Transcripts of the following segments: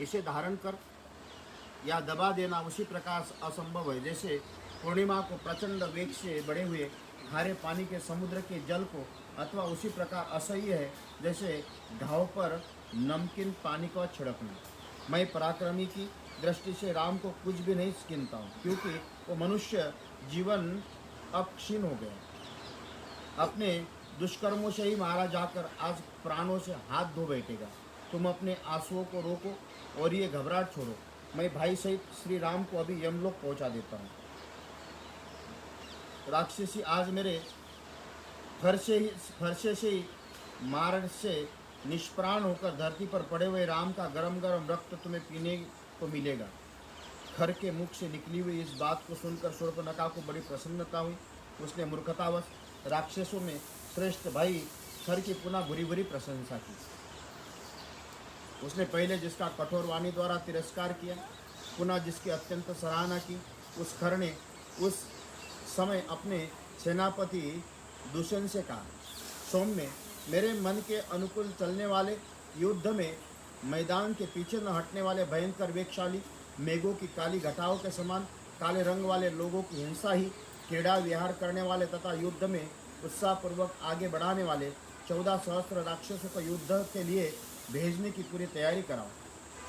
इसे धारण कर या दबा देना उसी प्रकार असंभव है जैसे पूर्णिमा को प्रचंड वेग से बढ़े हुए खारे पानी के समुद्र के जल को, अथवा उसी प्रकार असह्य है जैसे घाव पर नमकीन पानी का छिड़कना। मैं पराक्रमी की दृष्टि से राम को कुछ भी नहीं गिनता हूँ, क्योंकि वो मनुष्य जीवन अब क्षीण हो गया। अपने दुष्कर्मों से ही मारा जाकर आज प्राणों से हाथ धो बैठेगा। तुम अपने आंसुओं को रोको और ये घबराहट छोड़ो। मैं भाई सहित श्री राम को अभी यमलोक पहुंचा देता हूँ। राक्षसी आज मेरे फरसे से ही मार से निष्प्राण होकर धरती पर पड़े हुए राम का गरम गरम रक्त तुम्हें पीने को मिलेगा। खर के मुख से निकली हुई इस बात को सुनकर शूर्पणखा को बड़ी प्रसन्नता हुई। उसने मूर्खतावश राक्षसों में श्रेष्ठ भाई खर की पुनः बुरी बुरी प्रशंसा की। उसने पहले जिसका कठोर वाणी द्वारा तिरस्कार किया, पुनः जिसकी अत्यंत सराहना की, उस खर ने उस समय अपने सेनापति दुष्यंत से कहा, सौम्य, मेरे मन के अनुकूल चलने वाले युद्ध में मैदान के पीछे न हटने वाले भयंकर वेगशाली मेघों की काली घटाओं के समान काले रंग वाले लोगों की हिंसा ही क्रीड़ा विहार करने वाले तथा युद्ध में उत्साहपूर्वक आगे बढ़ाने वाले 14 सहस्त्र राक्षसों को युद्ध के लिए भेजने की पूरी तैयारी कराओ।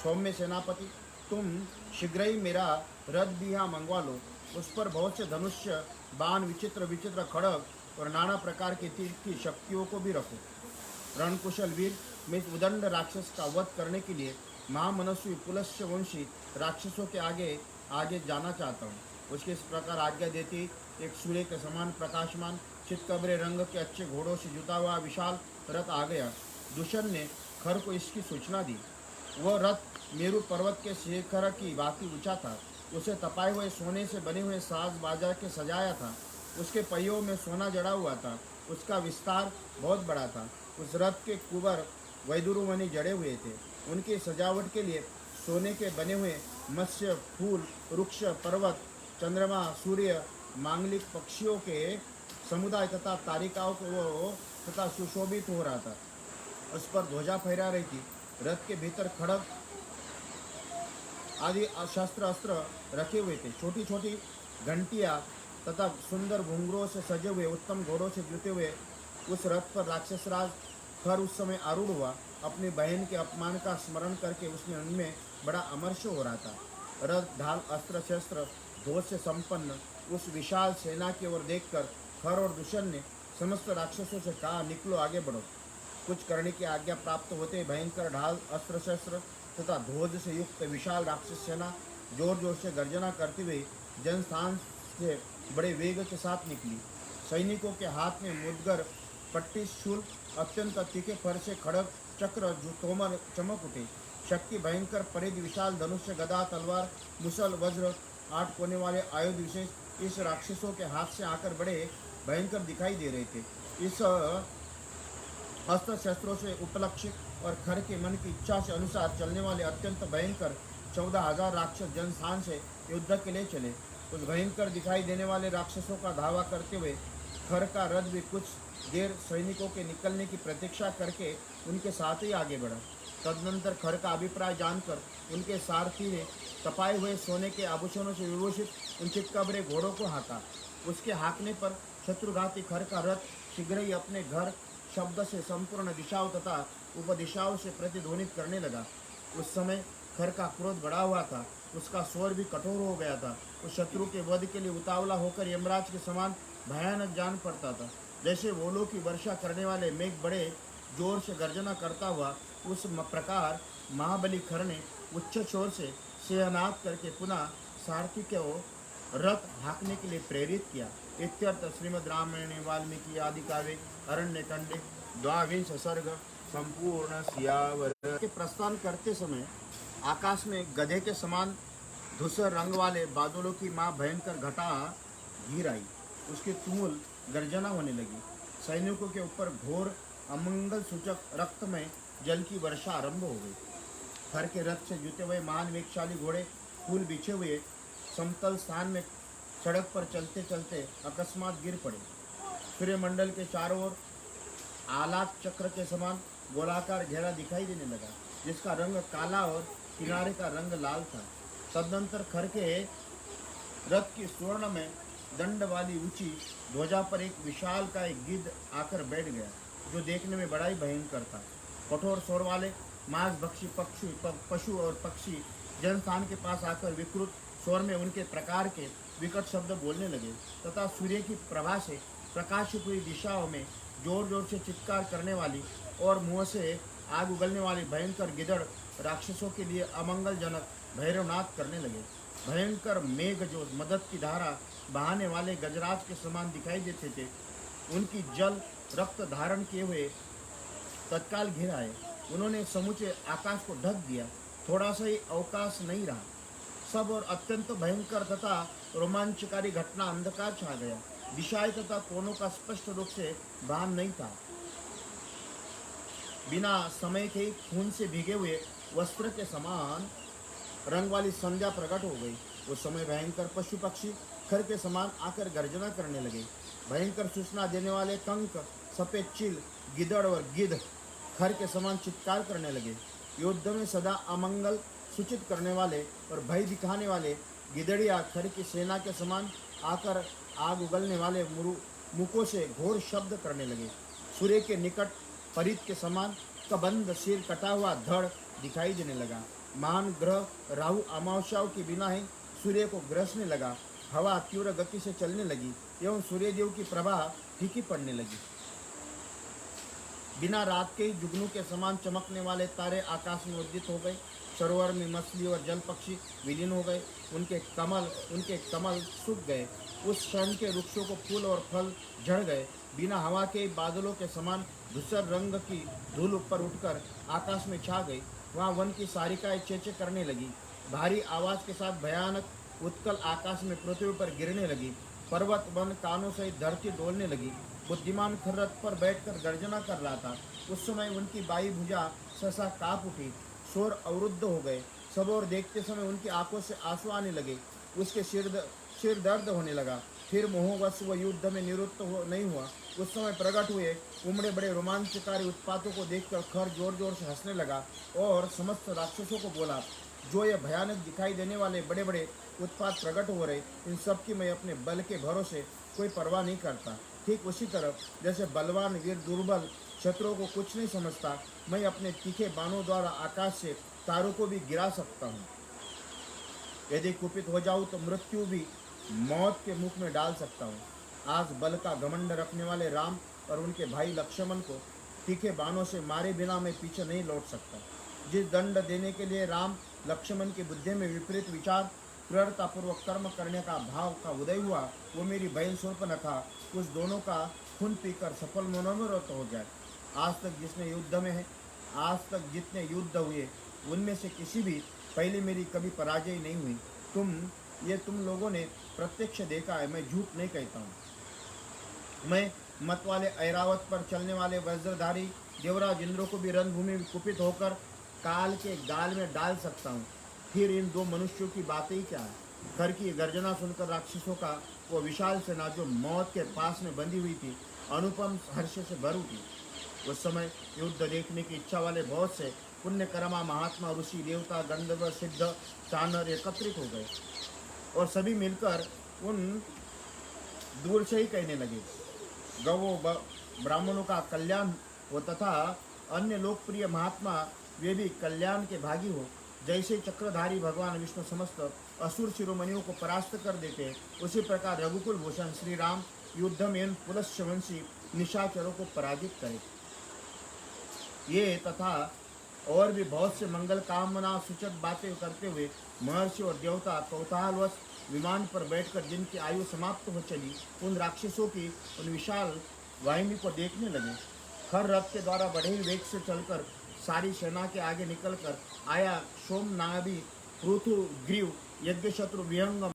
सौम्य सेनापति, तुम शीघ्र ही मेरा रथ भी यहाँ मंगवा लो। उस पर बहुत से धनुष्य, बाण, विचित्र विचित्र खड़ग और नाना प्रकार की तीर की शक्तियों को भी रखो। रणकुशल वीर, मैं इस उदंड राक्षस का वध करने के लिए महामनस्वी पुलस्य वंशी राक्षसों के आगे आगे जाना चाहता हूँ। उसके इस प्रकार आज्ञा देती एक सूर्य के समान प्रकाशमान चितकबरे रंग के अच्छे घोड़ों से जुता हुआ विशाल रथ आ गया। दुष्यंत ने खर को इसकी सूचना दी। वह रथ मेरु पर्वत के शिखर की भांति ऊंचा था। उसे तपाए हुए सोने से बने हुए साज बाजा के सजाया था। उसके पहियों में सोना जड़ा हुआ था। उसका विस्तार बहुत बड़ा था। उस रथ के कुबर वैदुरुमणि जड़े हुए थे। उनकी सजावट के लिए सोने के बने हुए मत्स्य, फूल, वृक्ष, पर्वत, चंद्रमा, सूर्य, मांगलिक पक्षियों के समुदाय तथा तारिकाओं को तथा सुशोभित हो रहा था। उस पर ध्वजा फहरा रही थी। रथ के भीतर खड़ग आदि शस्त्र अस्त्र रखे हुए थे। छोटी छोटी घंटियां तथा सुंदर घुंघरों से सजे हुए उत्तम घोड़ों से जुते हुए उस रथ पर राक्षसराज खर उस समय आरूढ़ हुआ। अपनी बहन के अपमान का स्मरण करके उसने उनमें बड़ा अमर्ष हो रहा था। रथ, ढाल, अस्त्र शस्त्र, ध्वज से संपन्न उस विशाल सेना की ओर देखकर खर और दुष्यंत ने समस्त राक्षसों से कहा, निकलो, आगे बढ़ो। कुछ करने की आज्ञा प्राप्त होते भयंकर ढाल, अस्त्र शस्त्र तथा ध्वज से युक्त विशाल राक्षस सेना जोर जोर से गर्जना करती हुई जनस्थान से बड़े वेग के साथ निकली। सैनिकों के हाथ में मुदगर, पट्टी, शूल, अत्यंत तीखे फरसे, खड़ग, चक्र, तोमर चमक उठे। शक्ति भयंकर परिध विशाल धनुष्य, गदा, तलवार, मुसल, वज्र, 8 कोने वाले आयुध विशेष इस राक्षसों के हाथ से आकर बड़े भयंकर दिखाई दे रहे थे। इस अस्त्र शस्त्रों से उपलक्षित और खर के मन की इच्छा से अनुसार चलने वाले अत्यंत भयंकर 14,000 राक्षस जनस्थान से युद्ध के लिए चले। उस भयंकर दिखाई देने वाले राक्षसों का धावा करते हुए खर का रथ भी कुछ देर सैनिकों के निकलने की प्रतीक्षा करके उनके साथ ही आगे बढ़ा। तदनंतर खर का अभिप्राय जानकर उनके सारथी ने तपाए हुए सोने के आभूषणों से विभूषित उन चितकबरे घोड़ों को हाँका। उसके हाँकने पर शत्रुघाती खर का रथ शीघ्र ही अपने घर शब्द से संपूर्ण दिशाओं तथा उपदिशाओं से प्रतिध्वनित करने लगा। उस समय खर का क्रोध बढ़ा हुआ था। उसका स्वर भी कठोर हो गया था। उस शत्रु के वध के लिए उतावला होकर यमराज के समान भयानक जान पड़ता था। जैसे वोलों की वर्षा करने वाले मेघ बड़े जोर से गर्जना करता हुआ, उस प्रकार महाबली खर ने उच्च शोर से सिंहनाद करके पुनः सारथी को रथ हाँकने के लिए प्रेरित किया। इत्यर्थ श्रीमद् रामायणे वाल्मीकि आदि काव्ये अरण्यकांडे 22 सर्ग संपूर्ण सियावर के प्रस्थान करते समय आकाश में गधे के समान धूसर रंग वाले बादलों की माँ भयंकर घटा घिर आई। उसकी तुमुल गर्जना होने लगी। सैनिकों के ऊपर घोर अमंगल सूचक रक्तमय जल की वर्षा आरंभ हो गई। खर के रथ से जुते हुए महान वेगशाली घोड़े फूल बिछे हुए समतल स्थान में सड़क पर चलते चलते अकस्मात गिर पड़े। सूर्यमंडल के चारों ओर आलाक चक्र के समान गोलाकार घेरा दिखाई देने लगा, जिसका रंग काला और किनारे का रंग लाल था। तदनंतर खर के रथ की स्वर्ण में दंड वाली ऊंची ध्वजा पर एक विशाल का एक गिद्ध आकर बैठ गया, जो देखने में बड़ा ही भयंकर था। कठोर स्वर वाले मांसभक्षी पशु और पक्षी जनस्थान के पास आकर विकृत स्वर में उनके प्रकार के विकट शब्द बोलने लगे तथा सूर्य की प्रभा से प्रकाशित हुई दिशाओं में जोर जोर से चित्कार करने वाली और मुंह से आग उगलने वाली भयंकर गिदड़ राक्षसों के लिए अमंगलजनक भैरवनाद करने लगे। भयंकर मेघ जो मदद की धारा बहाने वाले गजराज के समान दिखाई देते थे, उनकी जल रक्त धारण किए हुए तत्काल घिर आए। उन्होंने समूचे आकाश को ढक दिया, थोड़ा सा ही अवकाश नहीं रहा। सब और अत्यंत भयंकर तथा रोमांचकारी घटना अंधकार छा गया। दिशाएं तथा कोनों का स्पष्ट रूप से भान नहीं था। बिना समय के खून से भीगे हुए वस्त्र के समान रंग वाली संध्या प्रकट हो गई। उस समय भयंकर पशु पक्षी खर के समान आकर गर्जना करने लगे। भयंकर सूचना देने वाले कंक, सफेद चील, गिदड़ और गिद्ध खर के समान चित्कार करने लगे। युद्ध में सदा अमंगल सूचित करने वाले और भय दिखाने वाले गिदड़िया खर की सेना के समान आकर आग उगलने वाले मुखों से घोर शब्द करने लगे। सूर्य के निकट परित के समान कबंध सिर कटा हुआ धड़ दिखाई देने लगा। महान ग्रह राहु अमावस्याओं के बिना ही सूर्य को ग्रसने लगा। हवा तीव्र गति से चलने लगी एवं सूर्यदेव की प्रभा फीकी पड़ने लगी। बिना रात के ही जुगनू के समान चमकने वाले तारे आकाश में उद्दित हो गए। सरोवर में मछली और जल पक्षी विलीन हो गए। उनके कमल सूख गए। उस क्षण के वृक्षों को फूल और फल झड़ गए। बिना हवा के बादलों के समान धूसर रंग की धूल ऊपर उठकर आकाश में छा गई। वहाँ वन की सारिकाएं चेचे करने लगी। भारी आवाज के साथ भयानक उत्कल आकाश में पृथ्वी पर गिरने लगी। पर्वत वन कानों से धरती डोलने लगी। बुद्धिमान खर्रत पर बैठकर गर्जना कर रहा था। उस समय उनकी बाई भुजा सहसा कांप उठी। शोर अवरुद्ध हो गए। सब और देखते समय उनकी आंखों से आंसू आने लगे। उसके सिर दर्द होने लगा। फिर मोहवश वह युद्ध में निवृत्त नहीं हुआ। उस समय प्रकट हुए उमड़े बड़े रोमांचकारी उत्पातों को देखकर खर जोर जोर से हंसने लगा और समस्त राक्षसों को बोला, जो ये भयानक दिखाई देने वाले बड़े बड़े उत्पात प्रकट हो रहे, इन सब की मैं अपने बल के भरोसे कोई परवाह नहीं करता। ठीक उसी तरह जैसे बलवान वीर दुर्बल शत्रुओं को कुछ नहीं समझता, मैं अपने तीखे बाणों द्वारा आकाश से तारों को भी गिरा सकता हूँ। यदि कुपित हो जाऊँ तो मृत्यु भी मौत के मुख में डाल सकता हूँ। आज बल का घमंड रखने वाले राम और उनके भाई लक्ष्मण को तीखे बाणों से मारे बिना मैं पीछे नहीं लौट सकता। जिस दंड देने के लिए राम लक्ष्मण की बुद्धि में विपरीत विचार क्रूरतापूर्वक कर्म करने का भाव का उदय हुआ, वो मेरी बहन शूर्पणखा उस दोनों का खून पीकर सफल मनोरथ हो जाए। आज तक जितने युद्ध हुए उनमें से किसी भी पहले मेरी कभी पराजय नहीं हुई। तुम लोगों ने प्रत्यक्ष देखा है, मैं झूठ नहीं कहता हूँ। मैं मत वाले ऐरावत पर चलने वाले वज्रधारी देवराज इंद्र को भी रणभूमि में कुपित होकर काल के गाल में डाल सकता हूँ। फिर इन दो मनुष्यों की बातें ही क्या है। खर की गर्जना सुनकर राक्षसों का वो विशाल सेना जो मौत के पास में बंधी हुई थी, अनुपम हर्ष से भर उठी। उस समय युद्ध देखने की इच्छा वाले बहुत से पुण्यकर्मा महात्मा ऋषि देवता गंधर्व सिद्ध चानर एकत्रित हो गए और सभी मिलकर उन दूर से ही कहने लगे, गवों ब्राह्मणों का कल्याण हो तथा अन्य लोकप्रिय महात्मा वे भी कल्याण के भागी हो। जैसे चक्रधारी भगवान विष्णु समस्त असुर शिरोमणियों को परास्त कर देते, उसी प्रकार रघुकुल भूषण श्री राम युद्ध में पुलस्वंशी निशाचरों को पराजित करे। ये तथा और भी बहुत से मंगल कामना सूचक बातें करते हुए महर्षि और देवता कौतूहलवश विमान पर बैठकर जिनकी आयु समाप्त हो चली, उन राक्षसों की उन विशाल वाहिनी को देखने लगे। खर रथ के द्वारा बढ़े वेग से चलकर सारी सेना के आगे निकलकर आया सोमनाभि पृथु ग्रीव यज्ञशत्रु विहंगम